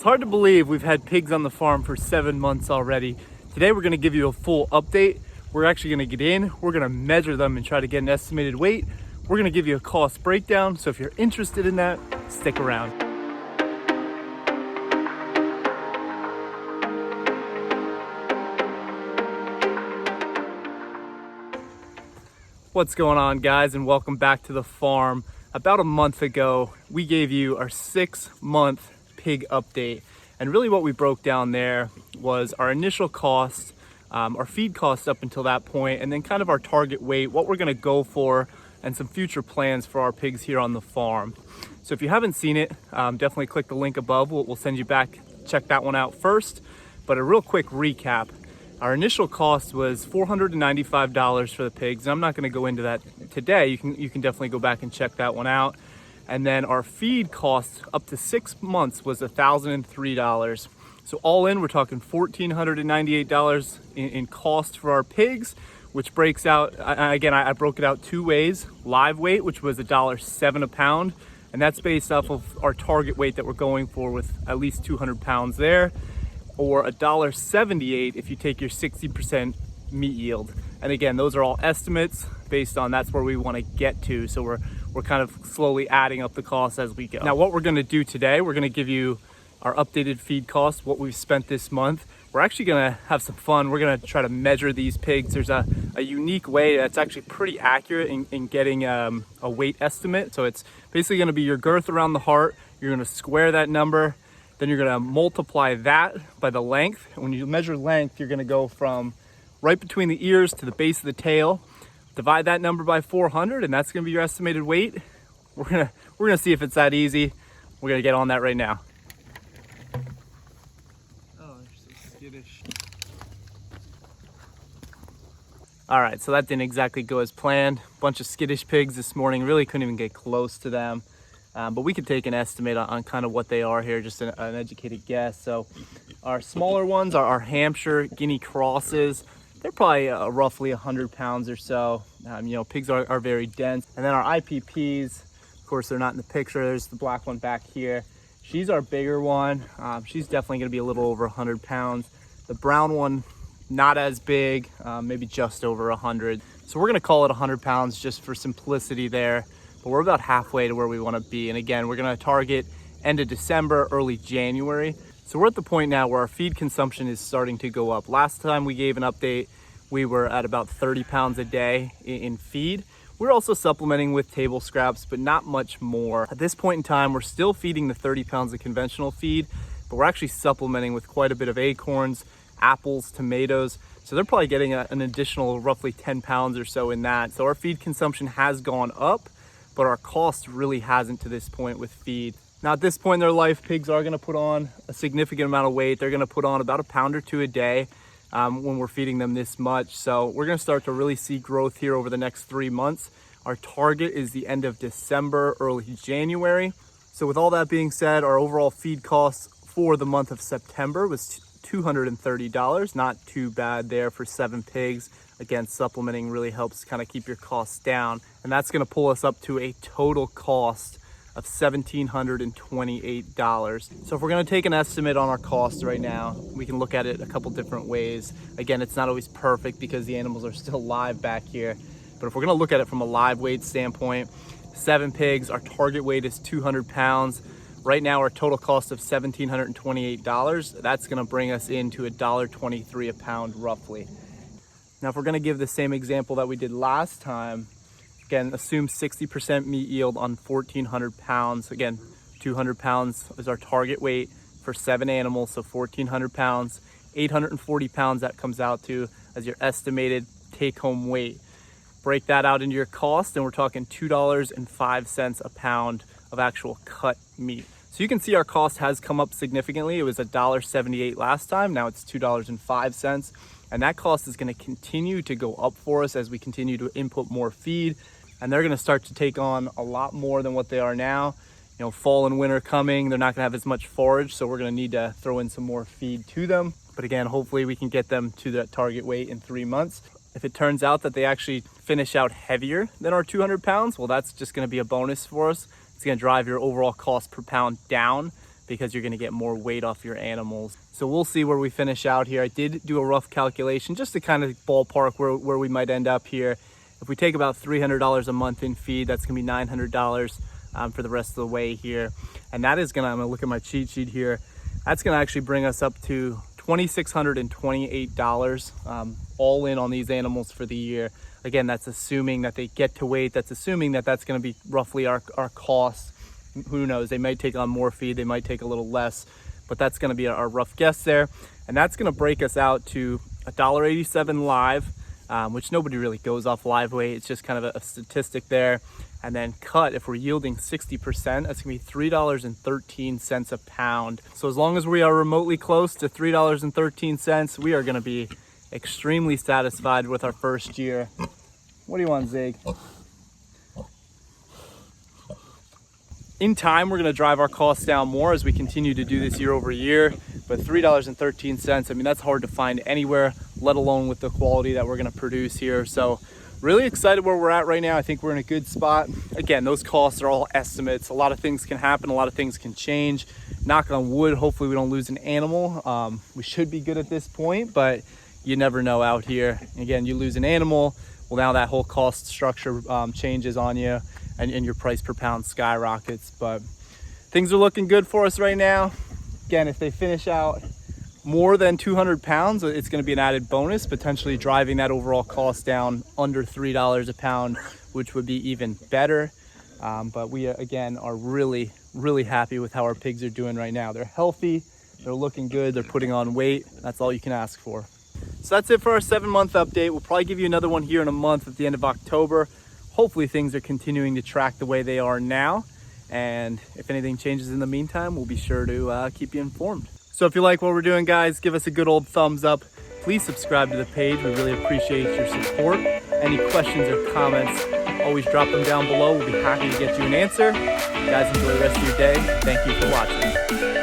hard to believe we've had pigs on the farm for 7 months already. Today we're gonna give you a full update. We're actually gonna get in, we're gonna measure them and try to get an estimated weight. We're gonna give you a cost breakdown, so if you're interested in that, stick around. What's going on, guys, and welcome back to the farm. About a month ago, we gave you our 6-month pig update. And really what we broke down there was our initial cost, our feed cost up until that point, and then kind of our target weight, what we're gonna go for, and some future plans for our pigs here on the farm. So if you haven't seen it, definitely click the link above. We'll send you back, check that one out first. But a real quick recap. Our initial cost was $495 for the pigs. And I'm not gonna go into that today. You can definitely go back and check that one out. And then our feed cost up to 6 months was $1,003. So all in, we're talking $1,498 in cost for our pigs, which breaks out, again, I broke it out two ways. Live weight, which was $1.07 a pound, and that's based off of our target weight that we're going for with at least 200 pounds there, or $1.78 if you take your 60% meat yield. And again, those are all estimates based on that's where we want to get to. So we're kind of slowly adding up the costs as we go. Now, what we're going to do today, we're going to give you our updated feed costs, what we've spent this month. We're actually going to have some fun. We're going to try to measure these pigs. There's a unique way that's actually pretty accurate in getting a weight estimate. So it's basically going to be your girth around the heart. You're going to square that number. Then you're going to multiply that by the length. When you measure length, you're going to go from right between the ears to the base of the tail. Divide that number by 400, and that's going to be your estimated weight. We're gonna see if it's that easy. We're gonna get on that right now. Oh, they're so skittish. All right, so that didn't exactly go as planned. Bunch of skittish pigs this morning. Really couldn't even get close to them. But we could take an estimate on kind of what they are here, just an educated guess. So our smaller ones are our Hampshire Guinea crosses. They're probably roughly 100 pounds or so. Pigs are very dense. And then our IPPs, of course, they're not in the picture. There's the black one back here. She's our bigger one. She's definitely gonna be a little over 100 pounds. The brown one, not as big, maybe just over 100. So we're gonna call it 100 pounds just for simplicity there. But we're about halfway to where we wanna be. And again, we're gonna target end of December, early January. So we're at the point now where our feed consumption is starting to go up. Last time we gave an update, we were at about 30 pounds a day in feed. We're also supplementing with table scraps, but not much more. At this point in time, we're still feeding the 30 pounds of conventional feed, but we're actually supplementing with quite a bit of acorns, apples, tomatoes. So they're probably getting an additional roughly 10 pounds or so in that. So our feed consumption has gone up, but our cost really hasn't to this point with feed. Now at this point in their life, pigs are gonna put on a significant amount of weight. They're gonna put on about a pound or two a day when we're feeding them this much. So we're gonna start to really see growth here over the next 3 months. Our target is the end of December, early January. So with all that being said, our overall feed costs for the month of September was $230. Not too bad there for 7 pigs. Again, supplementing really helps kind of keep your costs down. And that's gonna pull us up to a total cost of $1,728. So if we're gonna take an estimate on our costs right now, we can look at it a couple different ways. Again, it's not always perfect because the animals are still live back here. But if we're gonna look at it from a live weight standpoint, 7 pigs, our target weight is 200 pounds. Right now, our total cost of $1,728, that's gonna bring us into $1.23 a pound roughly. Now, if we're gonna give the same example that we did last time, again, assume 60% meat yield on 1,400 pounds. Again, 200 pounds is our target weight for 7 animals, so 1,400 pounds. 840 pounds that comes out to as your estimated take-home weight. Break that out into your cost, and we're talking $2.05 a pound of actual cut meat. So you can see our cost has come up significantly. It was $1.78 last time, now it's $2.05. And that cost is gonna continue to go up for us as we continue to input more feed. And they're gonna start to take on a lot more than what they are now. Fall and winter coming, they're not gonna have as much forage, so we're gonna need to throw in some more feed to them. But again, hopefully we can get them to that target weight in 3 months. If it turns out that they actually finish out heavier than our 200 pounds, well, that's just gonna be a bonus for us. It's gonna drive your overall cost per pound down because you're gonna get more weight off your animals. So we'll see where we finish out here. I did do a rough calculation just to kind of ballpark where we might end up here. If we take about $300 a month in feed, that's gonna be $900 for the rest of the way here. And that is gonna, I'm gonna look at my cheat sheet here, that's gonna actually bring us up to $2,628 all in on these animals for the year. Again, that's assuming that they get to weight. That's assuming that that's going to be roughly our cost. Who knows? They might take on more feed. They might take a little less, but that's going to be our rough guess there. And that's going to break us out to $1.87 live, which nobody really goes off live weight. It's just kind of a statistic there. And then cut, if we're yielding 60%, that's gonna be $3.13 a pound. So as long as we are remotely close to $3.13, we are gonna be extremely satisfied with our first year. What do you want, Zig? In time, we're gonna drive our costs down more as we continue to do this year over year, but $3.13, I mean, that's hard to find anywhere, let alone with the quality that we're gonna produce here. So really excited where we're at right now. I think we're in a good spot. Again, those costs are all estimates. A lot of things can happen, a lot of things can change. Knock on wood, hopefully we don't lose an animal. We should be good at this point, but you never know out here. Again, you lose an animal, well, now that whole cost structure changes on you, and your price per pound skyrockets. But things are looking good for us right now. Again, if they finish out more than 200 pounds, it's going to be an added bonus, potentially driving that overall cost down under $3 a pound, which would be even better. But we, again, are really, really happy with how our pigs are doing right now. They're healthy, they're looking good, they're putting on weight. That's all you can ask for. So that's it for our 7-month update. We'll probably give you another one here in a month at the end of October. Hopefully things are continuing to track the way they are now. And if anything changes in the meantime, we'll be sure to keep you informed. So if you like what we're doing, guys, give us a good old thumbs up. Please subscribe to the page. We really appreciate your support. Any questions or comments, always drop them down below. We'll be happy to get you an answer. Guys, enjoy the rest of your day. Thank you for watching.